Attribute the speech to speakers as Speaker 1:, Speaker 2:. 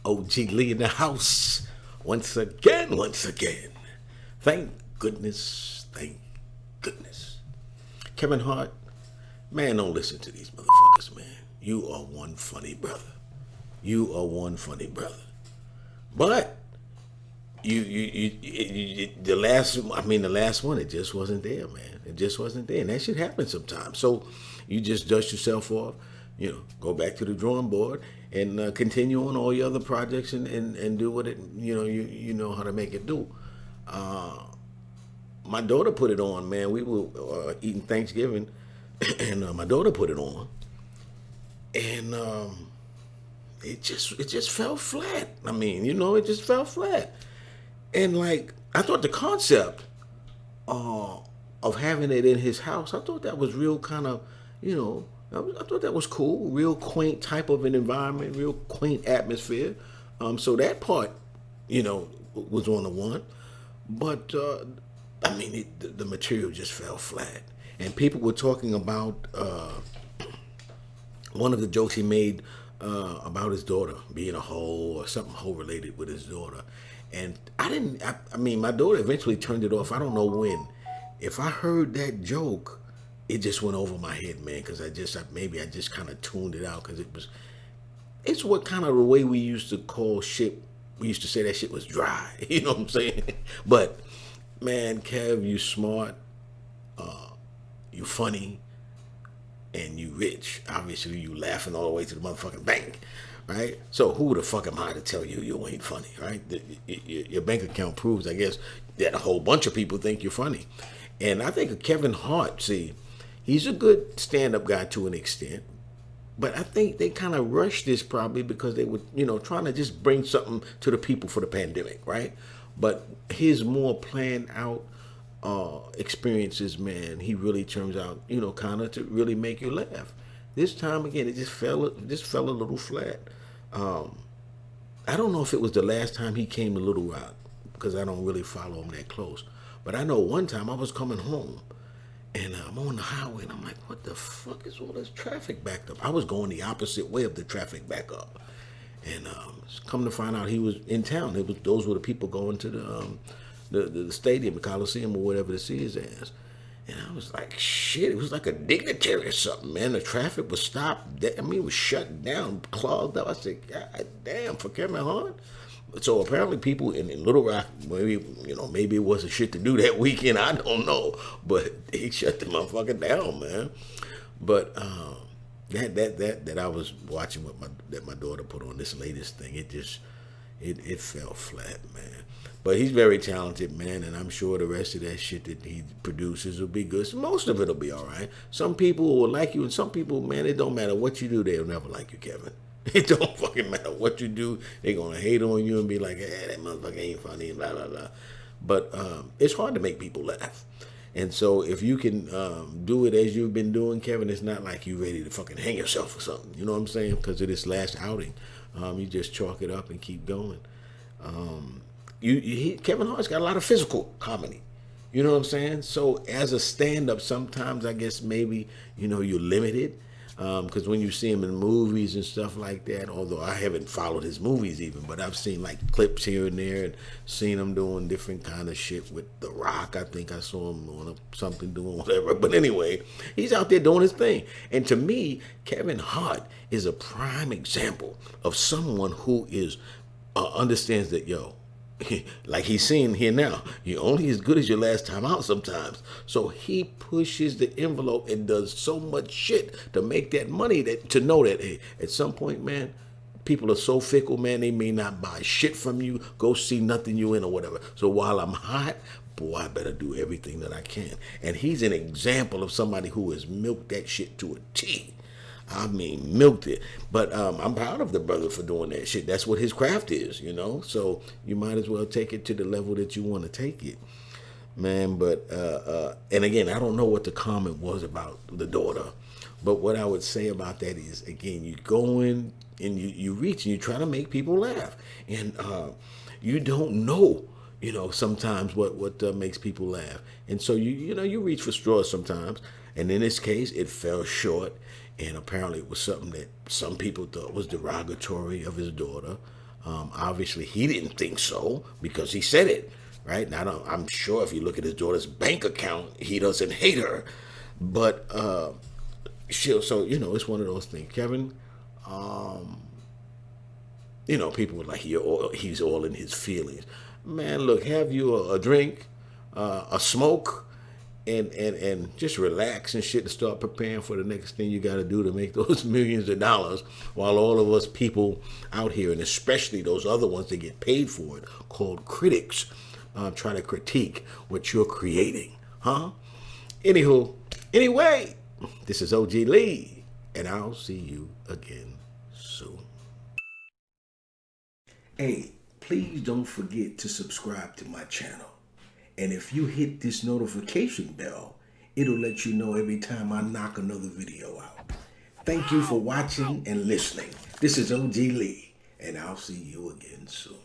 Speaker 1: OGLEE in the house. Once again, once again. Thank goodness, thank goodness. Kevin Hart, man, don't listen to these motherfuckers, man. You are one funny brother. You are one funny brother. But the last one, it just wasn't there, man. It just wasn't there, and that shit happens sometimes. So you just dust yourself off, go back to the drawing board and continue on all your other projects and do what it, you know how to make it do. My daughter put it on, man. We were eating Thanksgiving, and my daughter put it on, and it just fell flat. I mean, it just fell flat. And like, I thought the concept of having it in his house, I thought that was real kind of, I thought that was cool, real quaint type of an environment, real quaint atmosphere. So that part, was on the one. But, the material just fell flat. And people were talking about one of the jokes he made about his daughter being a hoe or something hoe related with his daughter. And my daughter eventually turned it off. I don't know when. If I heard that joke, it just went over my head, man, because I just kind of tuned it out, because it's what kind of the way we used to call shit. We used to say that shit was dry. You know what I'm saying? But, man, Kev, you smart, you funny, and you rich. Obviously, you laughing all the way to the motherfucking bank, right? So who the fuck am I to tell you ain't funny, right? Your bank account proves, I guess, that a whole bunch of people think you're funny. And I think of Kevin Hart, see, he's a good stand-up guy to an extent, but I think they kind of rushed this probably because they were, trying to just bring something to the people for the pandemic, right? But his more planned out experiences, man, he really turns out, kind of to really make you laugh. This time again, it just fell a little flat. I don't know if it was the last time he came to Little Rock, because I don't really follow him that close. But I know one time I was coming home, and I'm on the highway, and I'm like, what the fuck is all this traffic backed up? I was going the opposite way of the traffic back up. And come to find out he was in town. Those were the people going to the stadium, the Coliseum, or whatever to see his ass. And I was like, shit, it was like a dignitary or something, man. The traffic was stopped. It was shut down, clogged up. I said, God damn, for Kevin Hart? So apparently people in Little Rock, maybe it wasn't shit to do that weekend. I don't know. But he shut the motherfucker down, man. But that I was watching that my daughter put on this latest thing, it fell flat, man. But he's very talented, man, and I'm sure the rest of that shit that he produces will be good. So most of it will be all right. Some people will like you, and some people, man, it don't matter what you do, they'll never like you, Kevin. It don't fucking matter what you do. They're going to hate on you and be like, that motherfucker ain't funny, blah, blah, blah. But it's hard to make people laugh. And so if you can do it as you've been doing, Kevin, it's not like you ready to fucking hang yourself or something. You know what I'm saying? Because of this last outing. You just chalk it up and keep going. Kevin Hart's got a lot of physical comedy. You know what I'm saying? So as a stand-up, sometimes I guess maybe, you're limited. Because when you see him in movies and stuff like that, although I haven't followed his movies even, but I've seen like clips here and there and seen him doing different kind of shit with The Rock. I think I saw him on something doing whatever. But anyway, he's out there doing his thing. And to me, Kevin Hart is a prime example of someone who is understands that, like he's saying here now, you're only as good as your last time out sometimes. So he pushes the envelope and does so much shit to make that money to know that, hey, at some point, man, people are so fickle, man, they may not buy shit from you, go see nothing you in or whatever. So while I'm hot, boy, I better do everything that I can. And he's an example of somebody who has milked that shit to a T. Milked it. But I'm proud of the brother for doing that shit. That's what his craft is, So you might as well take it to the level that you want to take it, man. But, and again, I don't know what the comment was about the daughter. But what I would say about that is, again, you go in and you reach and you try to make people laugh. And you don't know, sometimes what makes people laugh. And so, you reach for straws sometimes. And in this case, it fell short. And apparently it was something that some people thought was derogatory of his daughter. Obviously, he didn't think so because he said it, right? Now, I'm sure if you look at his daughter's bank account, he doesn't hate her. But, so, it's one of those things. Kevin, people were like, he's all in his feelings. Man, look, have you a drink, a smoke, and just relax and shit, to start preparing for the next thing you got to do to make those millions of dollars, while all of us people out here, and especially those other ones that get paid for it, called critics, try to critique what you're creating, huh? Anyway, this is OGLEE, and I'll see you again soon. Hey, please don't forget to subscribe to my channel. And if you hit this notification bell, it'll let you know every time I knock another video out. Thank you for watching and listening. This is OGLEE, and I'll see you again soon.